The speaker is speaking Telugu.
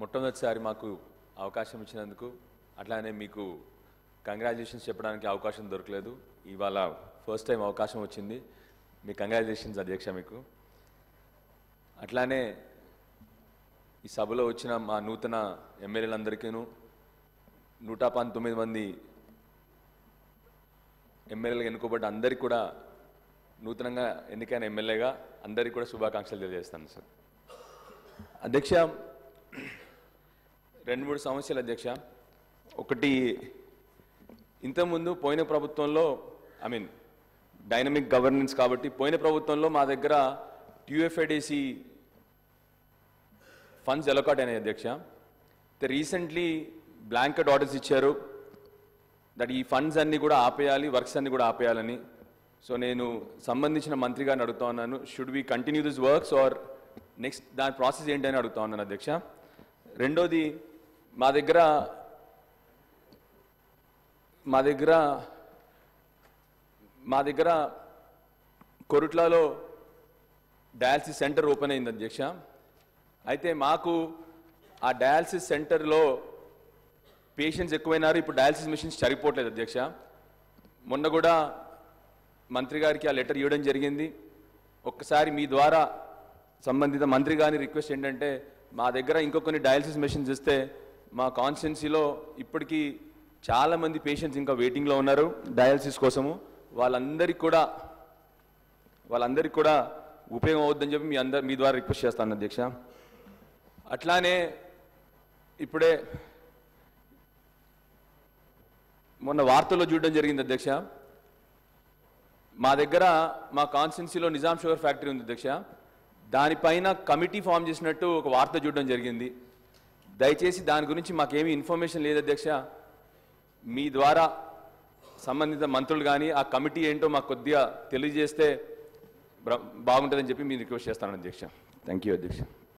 మొట్టమొదటిసారి మాకు అవకాశం ఇచ్చినందుకు అట్లానే మీకు కంగ్రాచులేషన్స్ చెప్పడానికి అవకాశం దొరకలేదు. ఇవాళ ఫస్ట్ టైం అవకాశం వచ్చింది. మీ కంగ్రాచులేషన్స్ అధ్యక్ష. మీకు అట్లానే ఈ సభలో వచ్చిన మా నూతన ఎమ్మెల్యేలందరికీను 119 మంది ఎమ్మెల్యేలుగా ఎన్నుకోబడ్డ అందరికీ కూడా నూతనంగా ఎన్నికైన ఎమ్మెల్యేగా అందరికీ కూడా శుభాకాంక్షలు తెలియజేస్తాను సార్. అధ్యక్ష, 2-3 సమస్యలు అధ్యక్ష. ఒకటి, ఇంతకుముందు పోయిన ప్రభుత్వంలో డైనమిక్ గవర్నెన్స్ కాబట్టి పోయిన ప్రభుత్వంలో మా దగ్గర టీయూఎఫ్ఐడిసి ఫండ్స్ అలొకేట్ అయినాయి అధ్యక్ష. రీసెంట్లీ బ్లాంకెట్ ఆర్డర్స్ ఇచ్చారు దట్ ఈ ఫండ్స్ అన్నీ కూడా ఆపేయాలి, వర్క్స్ అన్నీ కూడా ఆపేయాలని. సో నేను సంబంధించిన మంత్రి గారిని అడుగుతా ఉన్నాను, should we continue this works or next దాని ప్రాసెస్ ఏంటని అడుగుతా ఉన్నాను అధ్యక్ష. రెండోది, మా దగ్గర కొరుట్లలో డయాలసిస్ సెంటర్ ఓపెన్ అయింది అధ్యక్ష. అయితే మాకు ఆ డయాలసిస్ సెంటర్లో పేషెంట్స్ ఎక్కువైనారు, ఇప్పుడు డయాలసిస్ మిషన్స్ సరిపోవట్లేదు అధ్యక్ష. మొన్న కూడా మంత్రి గారికి ఆ లెటర్ ఇవ్వడం జరిగింది. ఒక్కసారి మీ ద్వారా సంబంధిత మంత్రి గారిని రిక్వెస్ట్ ఏంటంటే మా దగ్గర ఇంకొన్ని డయాలసిస్ మిషన్స్ ఇస్తే మా కాన్స్టిట్యున్సీలో ఇప్పటికీ చాలామంది పేషెంట్స్ ఇంకా వెయిటింగ్లో ఉన్నారు డయాలసిస్ కోసము. వాళ్ళందరికీ కూడా ఉపయోగం అవుద్దని చెప్పి మీ ద్వారా రిక్వెస్ట్ చేస్తాను అధ్యక్ష. అట్లానే ఇప్పుడే మొన్న వార్తల్లో చూడడం జరిగింది అధ్యక్ష, మా దగ్గర మా కాన్స్టిట్యున్సీలో నిజాం షుగర్ ఫ్యాక్టరీ ఉంది అధ్యక్ష. దానిపైన కమిటీ ఫామ్ చేసినట్టు ఒక వార్త చూడడం జరిగింది. దయచేసి దాని గురించి మాకేమీ ఇన్ఫర్మేషన్ లేదు అధ్యక్ష. మీ ద్వారా సంబంధిత మంత్రులు కానీ ఆ కమిటీ ఏంటో మాకు కొద్దిగా తెలియజేస్తే బాగుంటుందని చెప్పి మీరు రిక్వెస్ట్ చేస్తాను అధ్యక్ష. థ్యాంక్ యూ అధ్యక్ష.